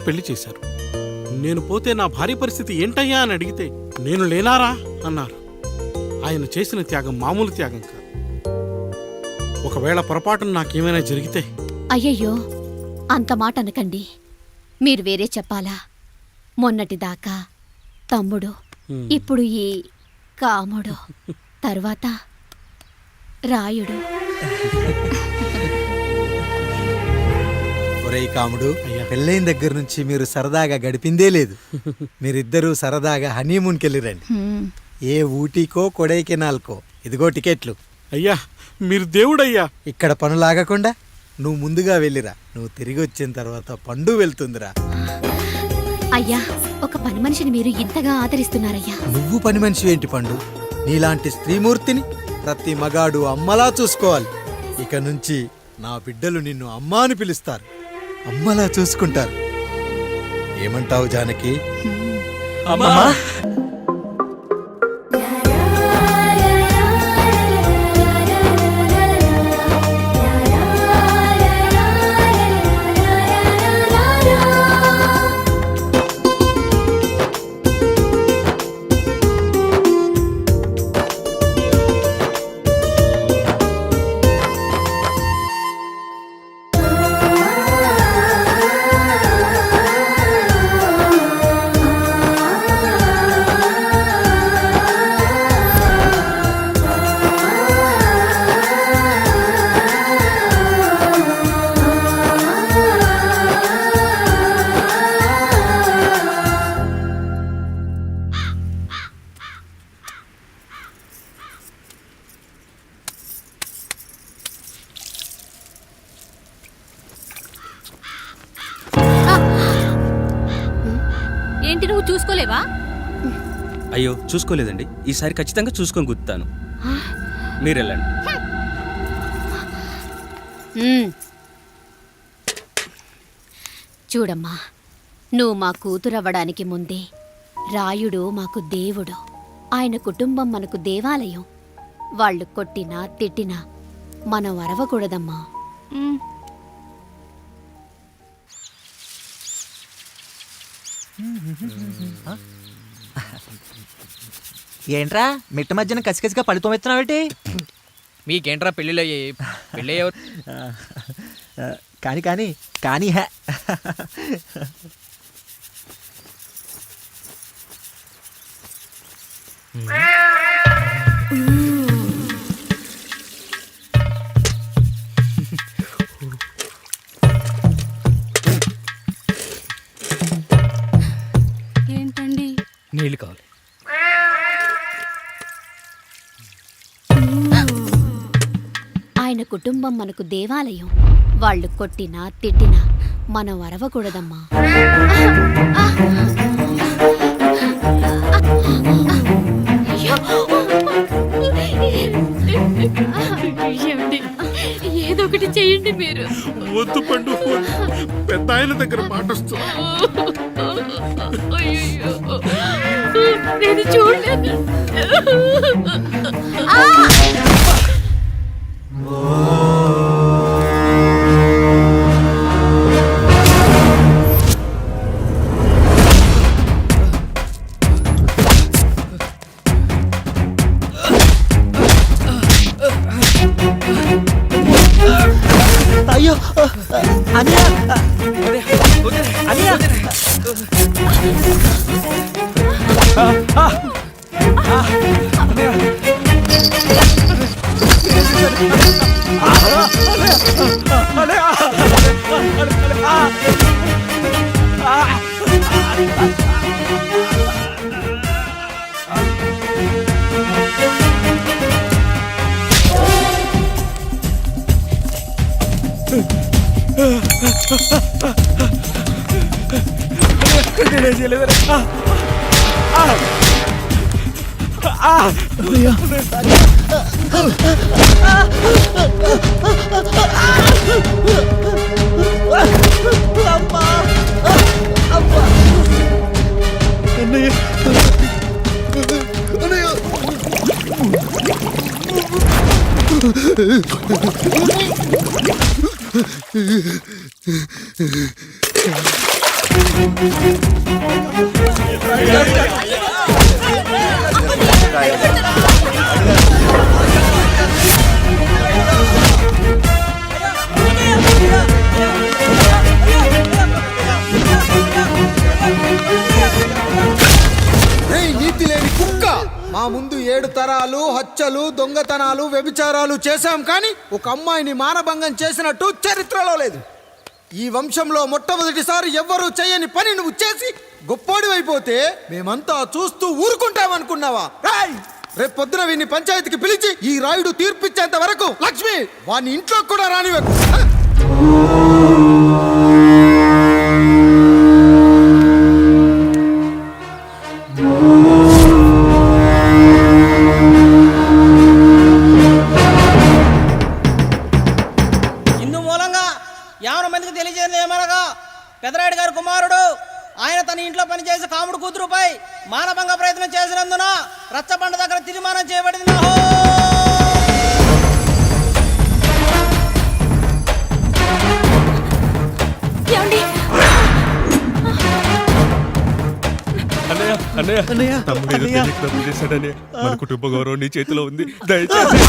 పెళ్లి చేశారు. నేను పోతే నా భార్య పరిస్థితి ఏంటయ్యా అని అడిగితే నేను లేనారా అన్నారు. ఆయన చేసిన త్యాగం మామూలు త్యాగం కాదు. ఒకవేళ పొరపాటున నాకేమైనా జరిగితే... అయ్యయ్యో, అంత మాట అనకండి. మీరు వేరే చెప్పాలా? మొన్నటిదాకా తమ్ముడు, ఇప్పుడు ఈ కాముడు, తర్వాత రాయుడు. ఒరేయ్ కాముడు, పెళ్ళైన దగ్గర నుంచి మీరు సరదాగా గడిపిందే లేదు. మీరిద్దరూ సరదాగా హనీమూన్కి వెళ్ళిరండి. ఏ ఊటీకో కొడైకెనాల్కో. ఇదిగో టికెట్లు. అయ్యా, మీరు దేవుడయ్యా. ఇక్కడ పనులాగకుండా నువ్వు ముందుగా వెళ్ళిరా. నువ్వు తిరిగి వచ్చిన తర్వాత పండు వెళ్తుందిరా. అయ్యా, ఒక పని మనిషిని మీరు ఇంతగా ఆదరిస్తున్నారయ్యా. నువ్వు పని మనిషి ఏంటి పండు? నీలాంటి స్త్రీమూర్తిని ప్రతి మగాడు అమ్మలా చూసుకోవాలి. ఇక నుంచి నా బిడ్డలు నిన్ను అమ్మా అని పిలుస్తారు, అమ్మలా చూసుకుంటారు. ఏమంటావు జానకి? అమ్మా. ఏంటి, నువ్వు చూసుకోలేవా? అయ్యో, చూసుకోలేదండి. ఈసారి ఖచ్చితంగా చూసుకొని గుర్తాను. మీరెళ్ళండి. చూడమ్మా, నువ్వు మా కూతురవ్వడానికి ముందే రాయుడు మాకు దేవుడు. ఆయన కుటుంబం మనకు దేవాలయం. వాళ్ళు కొట్టినా తిట్టినా మనం అరవకూడదమ్మా. ఏంట్రా మిట్ట మధ్యన కసికసిగా పడితోమెత్తున్నావేటి? మీకేంట్రా పెళ్ళిలో పెళ్ళి కానీ కానీ కానీ హే ఏంటండి? నీళ్ళు కావాలి. ఆయన కుటుంబం మనకు దేవాలయం. వాళ్ళు కొట్టినా తిట్టినా మనం అరవకూడదమ్మా. ఏదో ఒకటి చెయ్యండి మీరు. వద్దు పండు, పెద్ద ఆయన దగ్గర మాటొస్తూ. నేను చూడలేదు. అయ్యో అనియా అనియా రేయ్ నీతి లేని కుక్క, మా ముందు 7 తరాలు హత్యలు దొంగతనాలు వ్యభిచారాలు చేశాం కానీ ఒక అమ్మాయిని మానభంగం చేసినట్టు చరిత్రలో లేదు. ఈ వంశంలో మొట్టమొదటిసారి ఎవ్వరూ చేయని పని నువ్వు చేసి గొప్పోడివైపోతే మేమంతా చూస్తూ ఊరుకుంటామనుకున్నావా? రేపు పొద్దున వీడిని పంచాయతీకి పిలిచి ఈ రాయుడు తీర్పిచ్చేంత వరకు లక్ష్మి వాడిని ఇంట్లో కూడా రానివ్వకు. ఇందు మూలంగా 50 మందికి తెలియజేయడం ఏమనగా పెదరాయుడు గారి కుమారుడు ఆయన తన ఇంట్లో పనిచేసే కాముడు కూతురుపై మానభంగ ప్రయత్నం చేసినందున రచ్చబండ దగ్గర తీర్మానం చేయబడింది. ఏమండి? తమ్ముడు ఏదో తెలియక తప్పు చేశాడని మన కుటుంబ గౌరవం నీ చేతిలో ఉంది. దయచేసి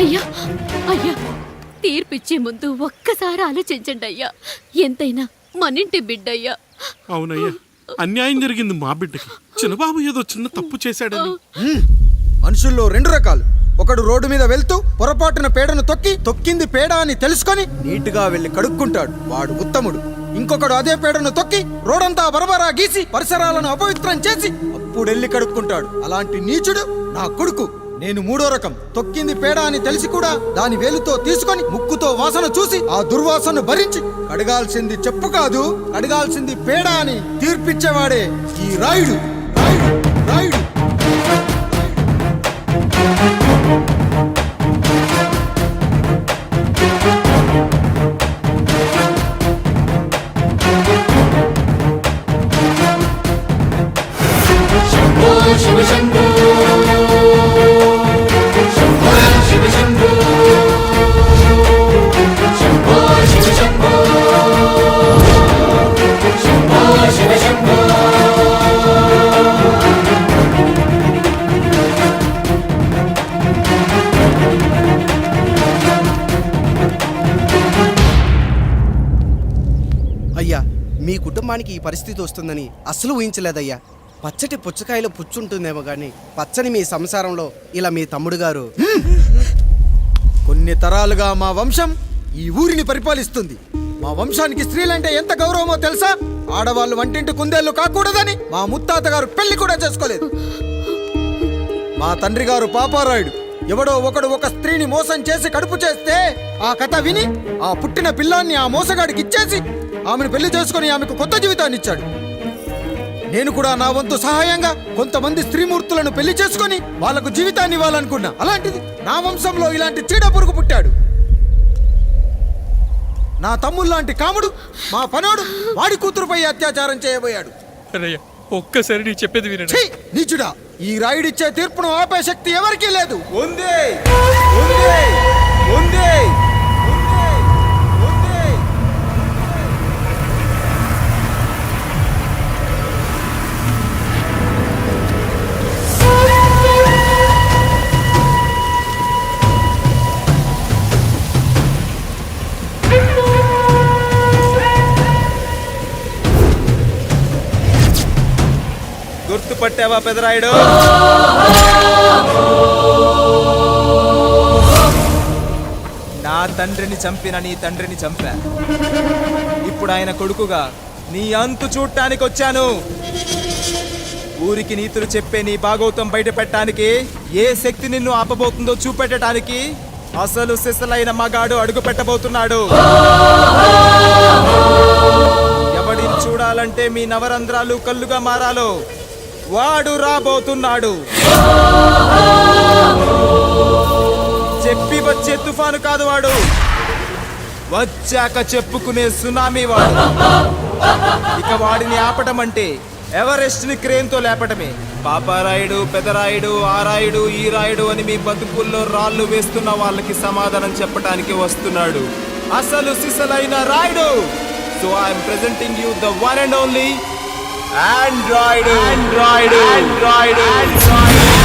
అయ్యా అయ్యా, తీర్పిచ్చే ముందు ఒక్కసారి ఆలోచించండి అయ్యా. ఎంతైనా మనింటి బిడ్డయ్యా. అవునయ్యా, అన్యాయం జరిగింది మా బిడ్డకి. చిన్నబాబు ఏదో చిన్న తప్పు చేశాడని. మనుషుల్లో 2 రకాలు. ఒకడు రోడ్డు మీద వెళ్తూ పొరపాటున పేడను తొక్కింది పేడ అని తెలుసుకొని నీట్గా వెళ్ళి కడుక్కుంటాడు, వాడు ఉత్తముడు. ఇంకొకడు అదే పేడను తొక్కి రోడంతా బరబరా గీసి పరిసరాలను అపవిత్రం చేసి అప్పుడెళ్ళి కడుక్కుంటాడు. అలాంటి నీచుడు నా కొడుకు. నేను 3వ రకం. తొక్కింది పేడ అని తెలిసి కూడా దాని వేలుతో తీసుకొని ముక్కుతో వాసన చూసి ఆ దుర్వాసన భరించి కడగాల్సింది చెప్పు కాదు, కడగాల్సింది పేడ అని తీర్పిచ్చేవాడే ఈ రాయుడు. రాయుడు రాయుడు అయ్యా, మీ కుటుంబానికి ఈ పరిస్థితి వస్తుందని అస్సలు ఊహించలేదయ్యా. పచ్చటి పుచ్చకాయలో పుచ్చుంటుందేమో కానీ పచ్చని మీ సంసారంలో ఇలా మీ తమ్ముడు గారు. కొన్ని తరాలుగా మా వంశం ఈ ఊరిని పరిపాలిస్తుంది. మా వంశానికి స్త్రీలంటే ఎంత గౌరవమో తెలుసా? ఆడవాళ్ళు వంటింటి కుందేళ్లు కాకూడదని మా ముత్తాత గారు పెళ్లి కూడా చేసుకోలేదు. మా తండ్రి గారు పాపారాయుడు ఎవడో ఒకడు ఒక స్త్రీని మోసం చేసి కడుపు చేస్తే ఆ కథ విని ఆ పుట్టిన పిల్లాన్ని ఆ మోసగాడికి ఇచ్చేసి ఆమెను పెళ్లి చేసుకుని ఆమెకు కొత్త జీవితాన్ని ఇచ్చాడు. నేను కూడా నా వంతు సహాయంగా కొంతమంది స్త్రీమూర్తులను పెళ్లి చేసుకుని వాళ్లకు జీవితాన్ని ఇవ్వాలనుకున్నా. అలాంటిది నా వంశంలో ఇలాంటి చీడ పురుగు పుట్టాడు. నా తమ్ముళ్ళలాంటి కాముడు మా పనోడు వాడి కూతురుపై అత్యాచారం చేయబోయాడు. ఒక్కసారి నీ చెప్పేది వినండి. ఛీ, నీచుడా! ఈ రాయుడిచ్చే తీర్పును ఆపే శక్తి ఎవరికీ లేదు. గుర్తుపట్టావా పెదరాయుడు? నా తండ్రిని చంపిన నీ తండ్రిని చంపా. ఇప్పుడు ఆయన కొడుకుగా నీ అంతు చూడటానికి వచ్చాను. ఊరికి నీతులు చెప్పే నీ భాగవతం బయట పెట్టడానికి ఏ శక్తి నిన్ను ఆపబోతుందో చూపెట్టడానికి అసలు సిసలైన మగాడు అడుగు పెట్టబోతున్నాడు. ఎవడిని చూడాలంటే మీ నవరంధ్రాలు కళ్ళుగా మారాలో వాడు రాబోతున్నాడు. చెప్పి వచ్చే తుఫాను కాదు వాడు, వచ్చాక చెప్పుకునే సునామీ వాడు. ఇక వాడిని ఆపటం అంటే ఎవరెస్ట్ ని క్రేన్ తో లేపటమే. పాపారాయుడు, పెదరాయుడు, ఆ రాయుడు, ఈ రాయుడు అని మీ బతుకుల్లో రాళ్ళు వేస్తున్న వాళ్ళకి సమాధానం చెప్పడానికి వస్తున్నాడు అసలు సిసలైన Rayudu. So I'm presenting you the one and only Android. Android. Android. Android.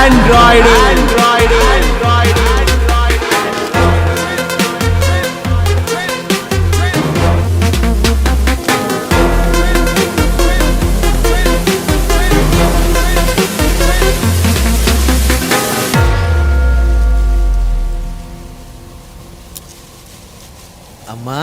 Android, Android, Android, Android. అమ్మా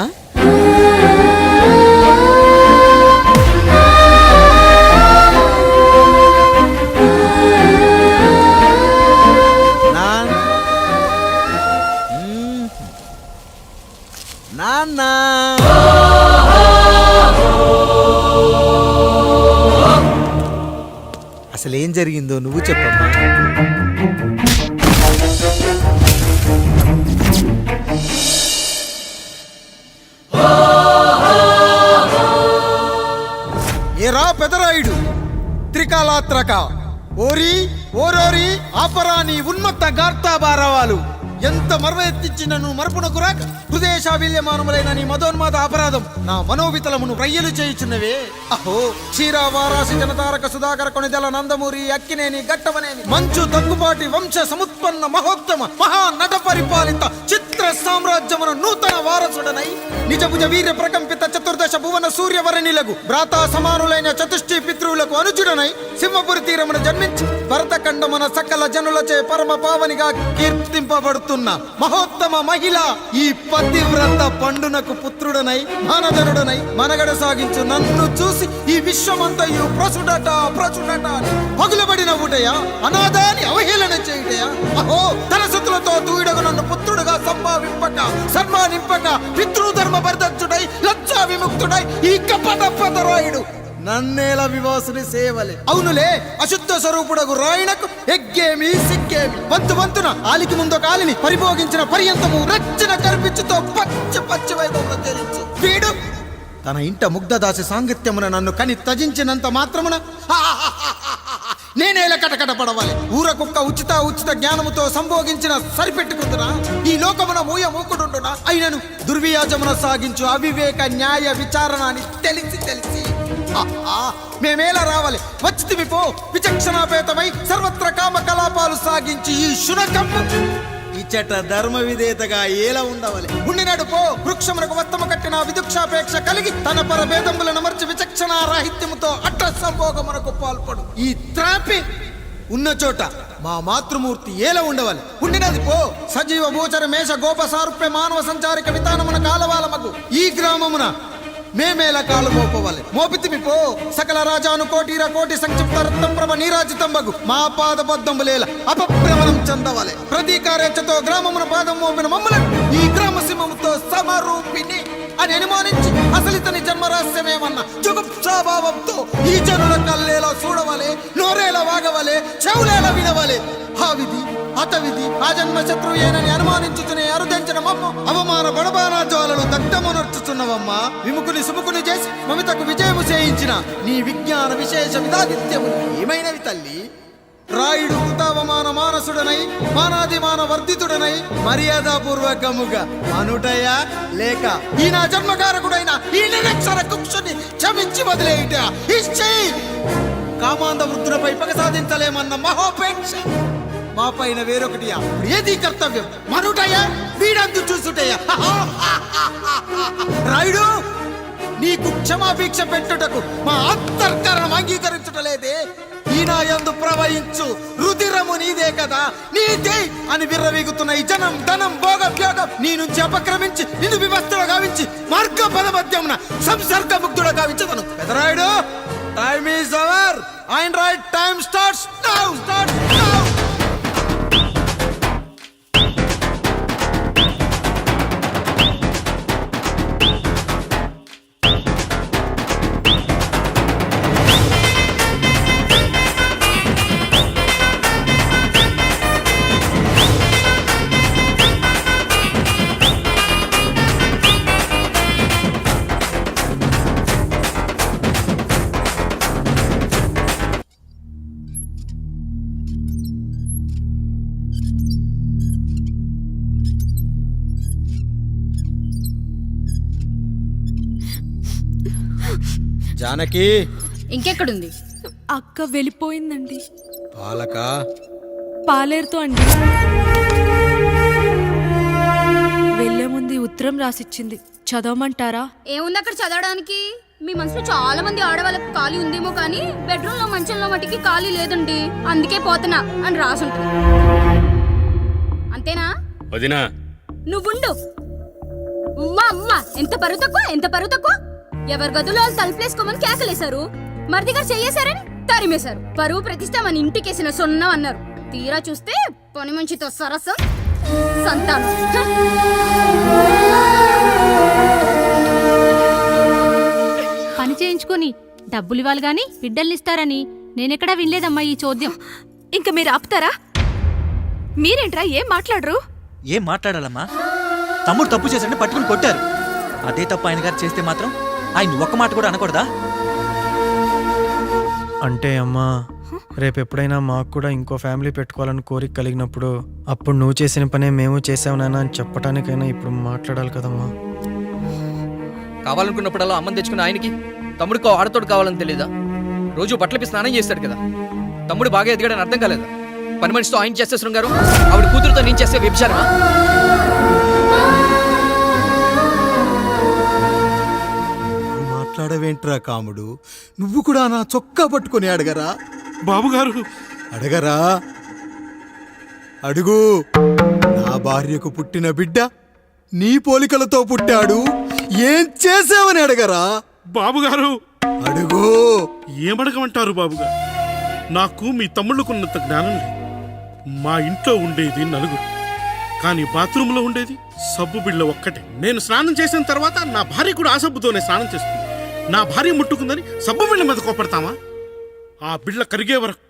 నాన్న అసలేం జరిగిందో నువ్వు చెప్పమ్మా. ఏరా పెదరాయుడు, త్రికాలాత్రక ఓరి ఓరోరి ఆపరాని ఉన్మత్త గార్తాబారవాలు ఎంత మర్వెత్తించినను మరపునకు రాక హృదయశావిల్యమానములైన నీ మదోన్మాద అపరాధం నా మనోవితలమును రయ్యలు చేయుచున్నవే. అహో క్షీర వారాసి జనతారక సుధాకర కొనిదెల నందమూరి అక్కినేని గట్టవనేని మంచు దగ్గుబాటి వంశ సముత్పన్న మహోత్తమ మహా నట పరిపాలిత చిత్ర సామ్రాజ్యమున నూతన వారసుడనై నిజభుజ వీర్య ప్రకంపిత చతుర్దశ భువన సూర్యవరణిలకు భ్రాతా సమానులైన చతుష్టి పితృవులకు అనుజుడనై సింహపురి తీరమున జన్మించి భరతఖండమున సకల జనులచే పరమ పావనిగా కీర్తింపబడుతున్న మహోత్తమ మహిళ ఈ పతివ్రత పండునకు పుత్రుడనై మానధనుడనై మనగడ సాగించు నన్ను చూసి ఈ విశ్వమంతయు ప్రచుడట ప్రచుడట పగులబడిన ఊటయా అనాథాన్ని అవహేళన చేయుటయా. అహో తన సుతులతో తూయిడగు నన్ను పుత్రుడుగా సంభావింపక సన్మానింపక పితృధర్మ పరిదక్షుడై లజ్జా విముక్తుడై ఈ కపట పెదరాయుడు నన్నేల వివాసుని సేవలే. అవునులే అశుద్ధ స్వరూపుడగు రాయణకు ఎగ్గేమి సిగ్గేమి వంతు వంతున ఆలికి ముందు కాలిని పరిభోగించిన పర్యంతము రచ్చన కర్పించుతో పచ్చి పచ్చి వైభవంలో తేలించు వీడు తన ఇంట ముగ్ధదాసి సాంగత్యమున నన్ను కని తజించినంత మాత్రమున నేనేలా కటకట పడవాలి. ఊర కుక్క ఉచిత జ్ఞానముతో సంభోగించిన సరిపెట్టుకుంటున్నా ఈ లోకమున మూయ మూకుడుండునా అయినను దుర్వ్యాజమున సాగించు అవివేక న్యాయ విచారణ అని తెలిసి మేమేలా రావాలి వచ్చితివి పో విచక్షణాపేతమై సర్వత్ర కామ కలాపాలు సాగించి ఈ శునకమ్ము ఇచ్చట ధర్మ విధేతగా ఏలా ఉండవాలి. ఉండినాడు పో వృక్షమునకు వత్తము కట్టిన విదుక్షాపేక్ష కలిగి తన పరభేదములను మర్చి విచక్షణ రాహిత్యముతో అట్ట సంభోగమునకు పాల్పడు ఈ త్రాపి ఉన్న చోట మా మాతృమూర్తి ఏలా ఉండవాలి. ఉండినది పో సజీవ భూచర మేష గోప సారూప్య మానవ సంచారిక విధానమున కాలవాలమగు ఈ గ్రామమున మేమేలా కాలు మోపవాలి. మోపితిమి పో సకల రాజాను కోటిర కోటి సంక్షిప్త రత్నప్రభ నీరాజితంబగు మా పాదబద్ధములేల అపభ్రమణం చెందవాలి. ప్రతీకారేచ్ఛతో గ్రామమున పాదం మోపిన మమ్మలను ఈ గ్రామ సింహముతో సమరూపిణి అని అనుమానించి అసలితని జన్మరహస్యమేమన్నా జుగుప్సాభావంతో ఈ జనుల కల్లేలా చూడవాలి, నోరేలా వాగవాలి, చెవులేలా వినవాలి. ఆ విధి హతవిధి ఆ జన్మ శత్రుయేనని అనుమానించుతునే అరుదించిన మమ్మ అవమాన బడబానా జ్వాలను దగ్ధమునర్చుచున్నవమ్మా. విముకుని సుముకుని చేసి మమితకు విజయము చేయించిన నీ విజ్ఞాన విశేష విధాదిత్యము ఏమైనవి తల్లి. రాయుడు కృతావమాన మానసుడనై మానాదిమాన వర్ధితుడనై మర్యాదాపూర్వకముగా అనుటయా లేక ఈ నా జన్మకారకుడైన ఈ నిరక్షర కుక్షుని క్షమించి వదిలేయుట ఇచ్చి కామాంధ వృద్ధులపై పగ సాధించలేమన్న మహోపేక్ష మా పైన వేరొకటియా ఏది కర్తవ్యం మనుటయా వీడందు చూసుటయా. రాయుడు నీకు క్షమాభిక్ష పెట్టుటకు మా అంతర్కరణం అంగీకరించుటలేదే. ఈనాయందు ప్రవహించు రుధిరము నీదే కదా, నీదే అని విర్రవీగుతున్న ఈ జనం ధనం భోగభ్యోగం నీ నుంచి అపక్రమించి నిన్ను వివస్తుడు గావించి మార్గ పదమధ్యమున సంసర్గ ముగ్ధుడు గావించదను. Pedarayudu time is our and right time starts now Janaki ఇంకెక్కడుంది? అక్క వెళ్ళిపోయిందండి. పాలక పాలేరుతో అండి. వెళ్లే ముందు ఈ ఉత్తరం రాసిచ్చింది, చదవమంటారా? ఏముంది అక్కడ చదవడానికి? మీ మనసులో చాలా మంది ఆడవాళ్ళకి ఖాళీ ఉందేమో కానీ బెడ్రూమ్ లో మంచంలో మట్టికి ఖాళీ లేదండి, అందుకే పోతున్నా అని రాసుంటుంది. అంతేనా? వదినా నువ్వుండు. అమ్మా ఎంత పరువు తక్కువ, ఎంత పరువు తక్కువ! ఎవరి గదులో వాళ్ళు తలుపులేసుకోమని కేకలేశారు, మరిదిగా చెయ్యేశారని తరిమేశారు. పరువు ప్రతిష్ట మన ఇంటికేసిన సొన్నం అన్నారు. తీరా చూస్తే పని మంచితో సరసం, సంతానం. పని చేయించుకొని డబ్బులు ఇవ్వాలి గాని బిడ్డల్నిస్తారని నేనెక్కడా వినలేదమ్మా ఈ చోద్యం. ఇంకా మీరు ఆపుతారా? మీరేంట్రా ఏం మాట్లాడరు? ఏం మాట్లాడాలమ్మా? తమ్ముడు తప్పు చేశాడని పట్టుకుని కొట్టారు. అదే తప్పు ఆయన గారు చేస్తే మాత్రం ఆయన ఒక్క మాట కూడా అనకూడదా? అంటే అమ్మా, రేపు ఎప్పుడైనా మాకు కూడా ఇంకో ఫ్యామిలీ పెట్టుకోవాలని కోరిక కలిగినప్పుడు అప్పుడు నువ్వు చేసిన పనే మేము చేసావు నాన్న అని చెప్పడానికైనా ఇప్పుడు మాట్లాడాలి కదమ్మా. కావాలనుకున్నప్పుడల్లా అమ్మని తెచ్చుకున్న ఆయనకి తమ్ముడికో ఆడతోడు కావాలని తెలీదా? రోజు బట్టలపై స్నానం చేస్తాడు కదా. తమ్ముడు బాగా ఎదిగాడని అర్థం కాలేదా? పని మనిషితో ఆయన చేస్తే శృంగారం, ఆవిడ కూతురుతో నేను చేస్తే వ్యభిచారమా? మాట్లాడవేంట్రా కాముడు? నువ్వు కూడా నా చొక్కా పట్టుకొని అడగరా? బాబుగారు, అడగరా? అడుగు. నా భార్యకు పుట్టిన బిడ్డ నీ పోలికలతో పుట్టాడు, ఏం చేసావని అడగరా? బాబుగారు, అడుగు. ఏమడగమంటారు బాబుగారు? నాకు మీ తమ్ముళ్ళకున్నంత జ్ఞానం లేదు. మా ఇంట్లో ఉండేది నలుగురు, కానీ బాత్రూంలో ఉండేది సబ్బు బిళ్ళ ఒక్కటే. నేను స్నానం చేసిన తర్వాత నా భార్య కూడా ఆ సబ్బుతోనే స్నానం చేస్తుంది. నా భార్య ముట్టుకుందని సబ్బు బిళ్ళ మీద కోపడతామా? ఆ బిళ్ళ కరిగే వరకు,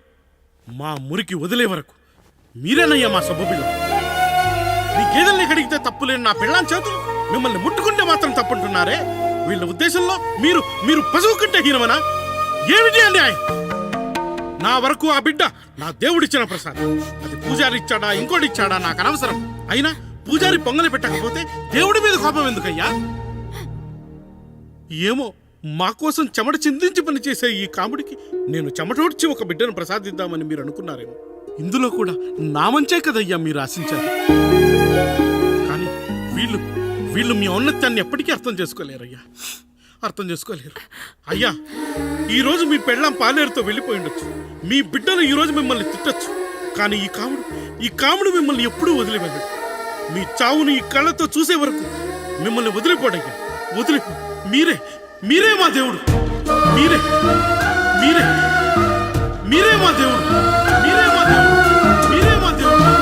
మా మురికి వదిలే వరకు మీరేనయ్యా మా సబ్బు బిళ్ళ. మీ గేదెల్ని కడిగితే తప్పులేని నా పిల్లని చేతులు మిమ్మల్ని ముట్టుకుంటే మాత్రం తప్పుంటున్నారే. వీళ్ళ ఉద్దేశంలో మీరు మీరు పశువు కంటే హీనమనా? ఏమిటి అండి ఆయన? నా వరకు ఆ బిడ్డ నా దేవుడిచ్చిన ప్రసాదం. అది పూజారి ఇచ్చాడా ఇంకోటి ఇచ్చాడా నాకు అనవసరం. అయినా పూజారి పొంగలి పెట్టకపోతే దేవుడి మీద కోపం ఎందుకయ్యా? ఏమో, మా కోసం చెమట చిందించి పనిచేసే ఈ కాముడికి నేను చెమటోడ్చి ఒక బిడ్డను ప్రసాదిద్దామని మీరు అనుకున్నారేమో. ఇందులో కూడా నా మంచే కదయ్యా మీరు ఆశించారు. కానీ వీళ్ళు వీళ్ళు మీ ఔన్నత్యాన్ని ఎప్పటికీ అర్థం చేసుకోలేరయ్యా, అర్థం చేసుకోలేరు. అయ్యా, ఈరోజు మీ పెళ్ళాం పాలేరుతో వెళ్ళిపోయి ఉండొచ్చు, మీ బిడ్డలు ఈరోజు మిమ్మల్ని తిట్టచ్చు, కానీ ఈ కాముడు మిమ్మల్ని ఎప్పుడూ వదిలిపెట్టడు. మీ చావును ఈ కళ్ళతో చూసే వరకు మిమ్మల్ని వదిలిపోడయ్యా, వదిలిపో. మీరే మా దేవుడు, మీరే మీరే మీరే మా దేవుడు, మీరే మా దేవుడు, మీరే మా దేవుడు.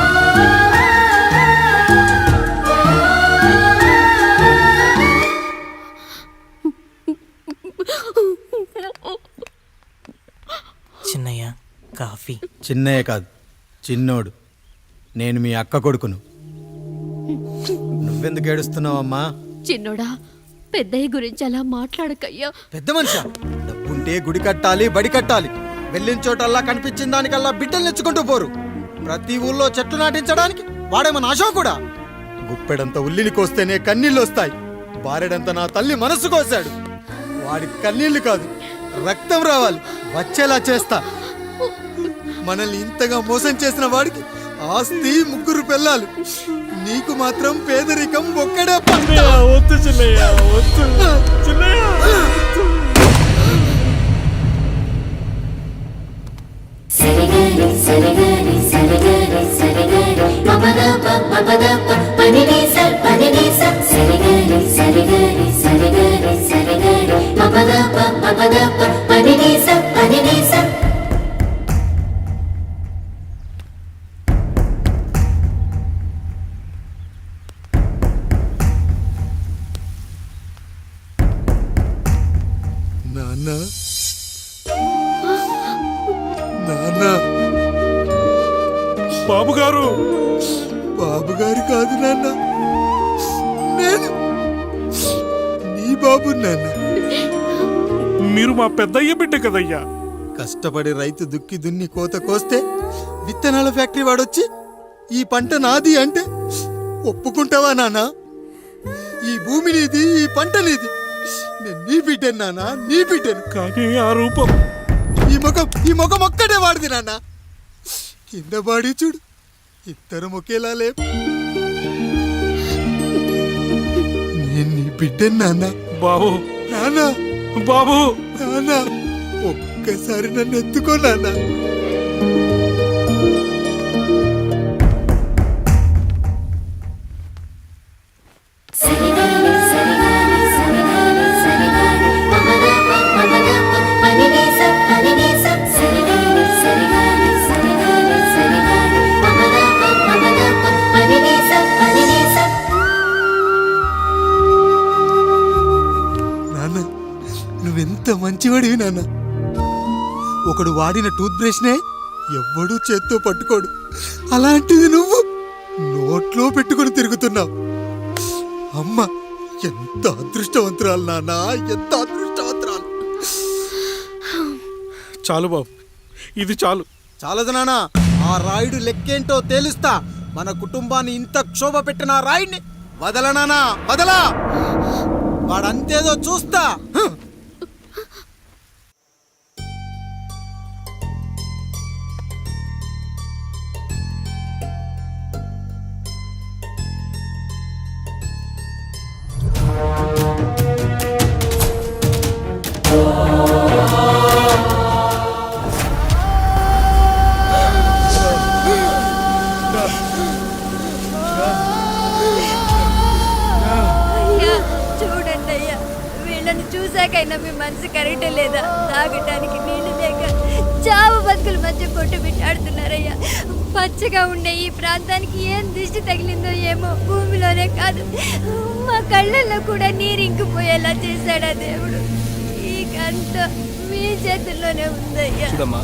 చిన్నయ్య కాఫీ. చిన్నయ్య కాదు, చిన్నోడు. నేను మీ అక్క కొడుకును. నువ్వెందుకు ఏడుస్తున్నావమ్మా? చిన్నోడా, పెద్దయ్య గురించి అలా మాట్లాడకయ్యా. పెద్ద మనిషి, డబ్బుంటే గుడి కట్టాలి, బడి కట్టాలి. వెళ్ళిన చోటల్లా కనిపించిన దానికల్లా బిడ్డలు నెచ్చుకుంటూ పోరు. ప్రతి ఊళ్ళో చెట్లు నాటించడానికి వాడేమన్నా ఆశ కూడా. గుప్పెడంత ఉల్లిని కోస్తేనే కన్నీళ్ళు వస్తాయి. బారెడంత నా తల్లి మనసు కోసాడు. వాడి కన్నీళ్లు కాదు, రక్తం రావాలి, వచ్చేలా చేస్తా. మనల్ని ఇంతగా మోసం చేసిన వాడికి ఆస్తి 3 పిల్లలు, నీకు మాత్రం పేదరికం ఒక్కడే పంట. వద్దు చిన్నయ్య, వద్దు చిన్నయ్య. సరిగరి సరిగరి సరిగరి సరిగరి మపద పపద పనిని సర్ పనిని సర్ సరిగరి సరిగరి సరిగరి సరిగరి మపద పపద పనిని సర్ బాబుగారు బాబుగారు కాదు నాన్న, నేను నీ బాబు నాన్న. మీరు మా పెద్దయ్య బిడ్డ కదయ్యా. కష్టపడి రైతు దుక్కి దున్ని కోత కోస్తే విత్తనాల ఫ్యాక్టరీ వాడొచ్చి ఈ పంట నాది అంటే ఒప్పుకుంటావా నాన్న? ఈ భూమి నీది, ఈ పంట నీది. నేను నీ బిడ్డను నాన్న, నీ బిడ్డను. కానీ ఆ రూపం, ఈ ముఖం ఒక్కడే వాడిది నాన్న. కింద బాడి చూడు, ఇద్దరం ఒకేలా లేవు. నేను నీ బిడ్డను నాన్న. బాబు నాన్న, బాబు నాన్న, ఒక్కసారి నన్ను ఎత్తుకో నాన్న. సరిగాని సరిగాని సరిగాని సరిగాని మమదప మమదప పనినిస పనినిస సరిగాని సరిగాని సరిగాని సరిగాని మమదప మమదప పనినిస పనినిస. నాన్న, నువ్వెంత మంచివాడివి నాన్న. ఒకడు వాడిన టూత్ బ్రష్నే ఎవ్వడూ చేత్తో పట్టుకోడు, అలాంటిది నువ్వు నోట్లో పెట్టుకుని తిరుగుతున్నావు. అమ్మ ఎంత అదృష్టవంతురాలు నాన్న, ఎంత అదృష్టవంతురాలు. చాలు బాబు, ఇది చాలు. చాలదు నాన్న, ఆ రాయుడు లెక్కేంటో తేలుస్తా. మన కుటుంబాన్ని ఇంత క్షోభ పెట్టిన ఆ రాయుడిని వదలనానా, వదలా. వాడంతేదో చూస్తా. చూడండి అయ్యా, వీళ్ళని చూసాకైనా మీ మనసు కరెక్ట్ లేదా? తాగటానికి నీళ్లు లేక చావు బతుకుల మధ్య కొట్టు బిట్టాడుతున్నారయ్యా. పచ్చగా ఉండే ఈ ప్రాంతానికి ఏం దిష్టి తగిలిందో ఏమో. భూమిలోనే కాదు, మా కళ్ళల్లో కూడా నీరు ఇంకిపోయేలా చేశాడా దేవుడు. ఈకంతా మీ చేతుల్లోనే ఉందయ్యా. చూడమ్మా,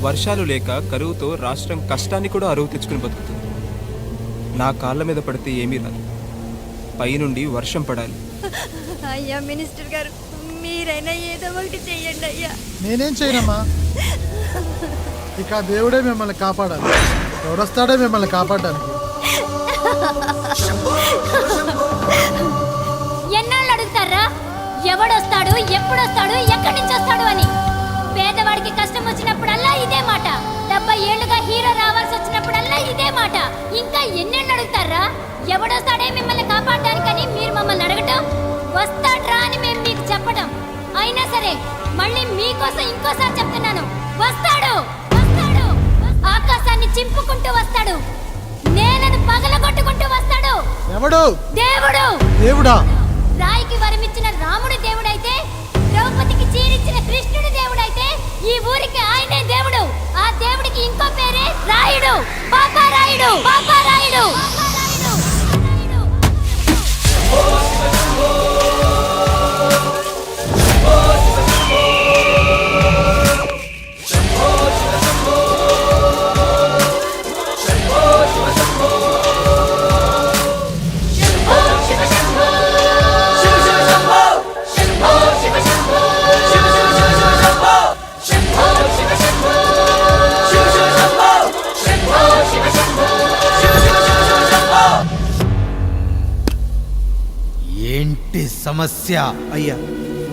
వర్షాలు లేక కరువుతో రాష్ట్రం కష్టాన్ని కూడా అరువు తెచ్చుకుని బతుకుతుంది. నా కాళ్ళ మీద పడితే ఏమీ రాదు, పైనుండి వర్షం పడాలి. అయ్యా మినిస్టర్ గారు, మీరైనా ఏదో ఒకటి చెయ్యండి అయ్యా. నేనేం చేయనమ్మా, ఇక దేవుడే మిమ్మల్ని కాపాడాలి. ఎవడొస్తాడే మిమ్మల్ని కాపాడడానికి? ఎన్నాళ్ళు అడుగుతారా ఎవడొస్తాడు, ఎప్పుడొస్తాడు, ఎక్కడి నుంచి వస్తాడు అని? పేదవాడికి కష్టం వచ్చినప్పుడల్లా ఇదే మాట. 70 ఏళ్లుగా హీరో రావాల్సి వచ్చినప్పుడల్లా ఇదే మాట. ఇంకా ఎన్నెళ్ళు అడుగుతారా ఎవడొస్తాడే మిమ్మల్ని కాపాడడానికని? మీరు మమ్మల్ని అడగటం, వస్తాడ్రా అని మేము మీకు చెప్పటం. అయినా సరే మళ్ళీ మీకోసం ఇంకోసారి చెప్తున్నాను, వస్తాడు, వస్తాడు. ఆకాశాన్ని చింపుకుంటూ వస్తాడు, నేలను పగలగొట్టుకుంటూ వస్తాడు. ఎవడు? దేవుడు. దేవుడా? రాయికి వరమిచ్చిన రాముడు దేవుడైతే, ద్రౌపదికి చీరిచ్చిన కృష్ణుడు దేవుడైతే, ఈ ఊరికి ఆయనే దేవుడు. ఆ దేవుడికి ఇంకో పేరే రాయుడు. పాపా రాయుడు, పాపా రాయుడు. ఏంటి సమస్య? అయ్యా,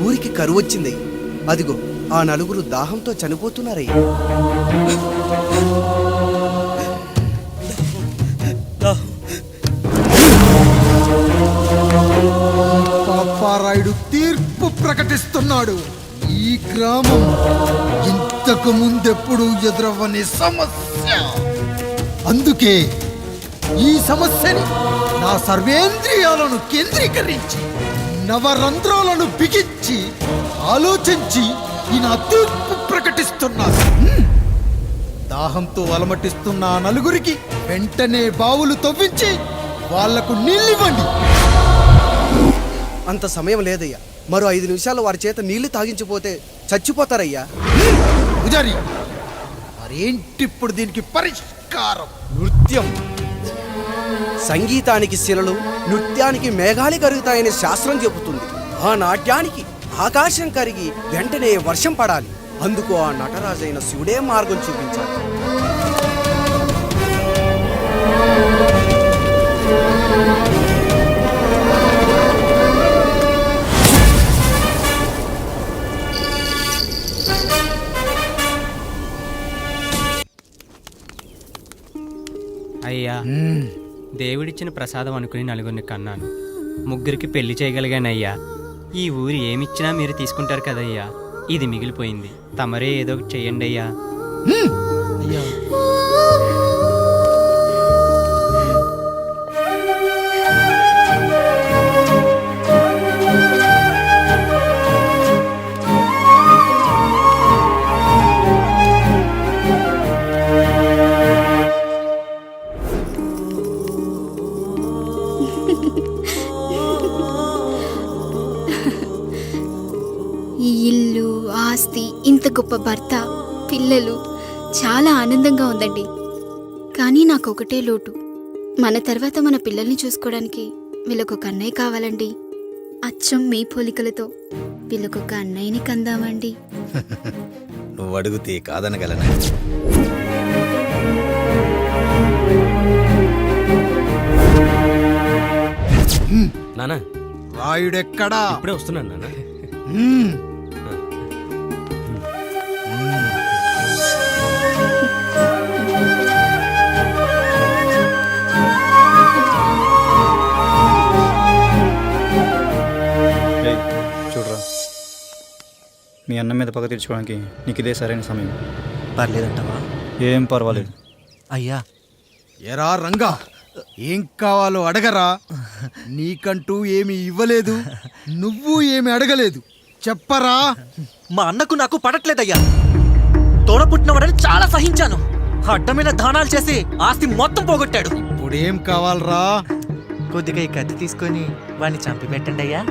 ఊరికి కరువు వచ్చింది. అదిగో ఆ నలుగురు దాహంతో చనిపోతున్నారయ్యా. పాపారాయుడు తీర్పు ప్రకటిస్తున్నాడు. ఈ గ్రామం ఇంతకు ముందెప్పుడు ఎదురవ్వని సమస్య. అందుకే ఈ సమస్యని నా సర్వేంద్రియాలను కేంద్రీకరించి, నవరంధ్రాలను బిగించి ఆలోచించి ఈ నా తీర్పు ప్రకటిస్తున్నాను. దాహంతో అలమటిస్తున్న ఆ నలుగురికి వెంటనే బావులు తవ్వించి వాళ్లకు నీళ్ళివ్వండి. అంత సమయం లేదయ్యా. మరో 5 నిమిషాలు వారి చేత నీళ్లు తాగించిపోతే చచ్చిపోతారయ్యా. పూజారి, మరేంటిప్పుడు దీనికి పరిష్కారం? నృత్యం. సంగీతానికి శిలలు, నృత్యానికి మేఘాలు కరుగుతాయని శాస్త్రం చెబుతుంది. ఆ నాట్యానికి ఆకాశం కరిగి వెంటనే వర్షం పడాలి. అందుకు ఆ నటరాజైన శివుడే మార్గం చూపించాలి. అయ్యా, దేవుడిచ్చిన ప్రసాదం అనుకుని నలుగురిని కన్నాను. ముగ్గురికి పెళ్లి చేయగలిగానయ్యా. ఈ ఊరు ఏమిచ్చినా మీరు తీసుకుంటారు కదయ్యా. ఇది మిగిలిపోయింది. తమరే ఏదో ఒకటి చెయ్యండి అయ్యా. ఈ ఇల్లు, ఆస్తి, ఇంత గొప్ప భర్త, పిల్లలు, చాలా ఆనందంగా ఉందండి. కానీ నాకు ఒకటే లోటు. మన తర్వాత మన పిల్లల్ని చూసుకోవడానికి వీళ్ళకొక అన్నయ్య కావాలండి. అచ్చం మీ పోలికలతో వీళ్ళకొక అన్నయ్యని కందామండి. నువ్వు అడిగితే కాదనగలనా? నానా, రాయుడెక్కడా? ఇప్పుడే వస్తున్నాను నానా. చూడరా, మీ అన్నం మీద పగ తీర్చుకోవడానికి నీకు ఇదే సరైన సమయం. పర్లేదంటావా? ఏం పర్వాలేదు. అయ్యా, ఎరా రంగా, ఏం కావాలో అడగరా. నీకంటూ ఏమి ఇవ్వలేదు, నువ్వు ఏమి అడగలేదు. చెప్పరా. మా అన్నకు నాకు పడట్లేదయ్యా. తోడ పుట్టినవాడని చాలా సహించాను. అడ్డమైన దానాలు చేసి ఆస్తి మొత్తం పోగొట్టాడు. ఇప్పుడేం కావాలరా? కొద్దిగా ఈ కత్తి తీసుకొని వాడిని చంపి పెట్టండి అయ్యా.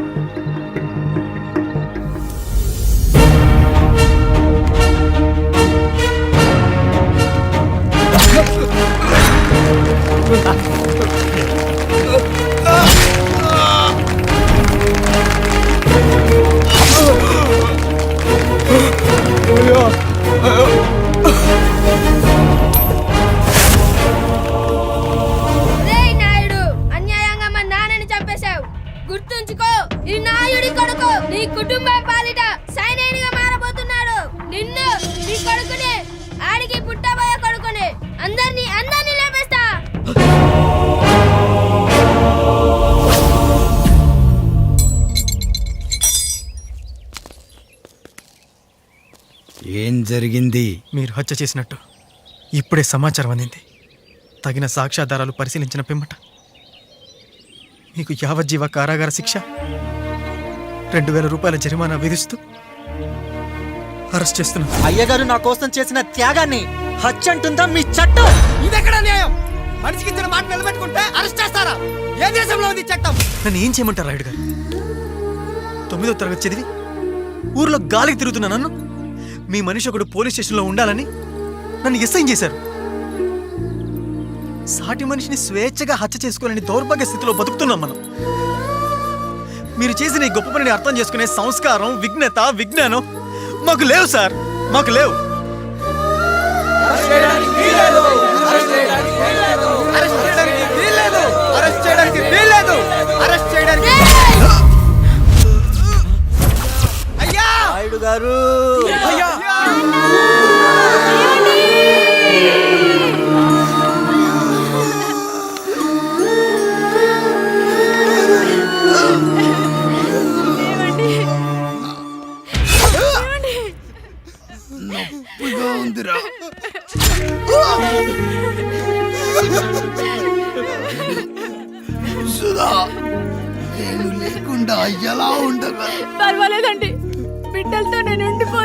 నాయుడు, అన్యాయంగా మా నాన్నని చంపేశావు. గుర్తుంచుకో, ఈ నాయుడి కొడుకు నీ కుటుంబం పాలిట సైనికుడిగా మారబోతున్నాడు. నిన్ను, నీ కొడుకుని, ఆడికి పుట్టబోయే కొడుకుని, అందరినీ లేపేస్తా. ఏం జరిగింది? మీరు హత్య చేసినట్టు ఇప్పుడే సమాచారం అందింది. తగిన సాక్ష్యాధారాలు పరిశీలించిన పిమ్మట మీకు యావజ్జీవ కారాగార శిక్ష, 2000 రూపాయల జరిమానా విధిస్తూ అరెస్ట్ చేస్తున్నాను. అయ్యగారు నా కోసం చేసిన త్యాగాన్ని హత్య అంటుందా మీ చట్టం? ఇదెక్కడ న్యాయం? మనిషికి ఇచ్చిన మాట నిలబెట్టుకుంటే అరెస్ట్ చేస్తారా? ఏ దేశంలో ఉంది చట్టం? నన్ను ఏం చేయమంటారు రాయుడు గారు? 9వ తరగతి చదివి ఊర్లో గాలికి తిరుగుతున్నా నన్ను మీ మనిషి ఒకడు పోలీస్ స్టేషన్లో ఉండాలని నన్ను ఎస్ఐ చేశారు. సాటి మనిషిని స్వేచ్ఛగా హత్య చేసుకోవాలని దౌర్భాగ్య స్థితిలో బతుకుతున్నాం మనం. మీరు చేసిన ఈ గొప్ప పనిని అర్థం చేసుకునే సంస్కారం, విజ్ఞత, విజ్ఞానం మాకు లేవు సార్, మాకు లేవు. నాయుడు గారు, నొప్పిగా ఉందిరా. సుధా, నేను లేకుండా ఎలా ఉండగా? పర్వాలేదండి, బిడ్డలతో నేను ఉండిపో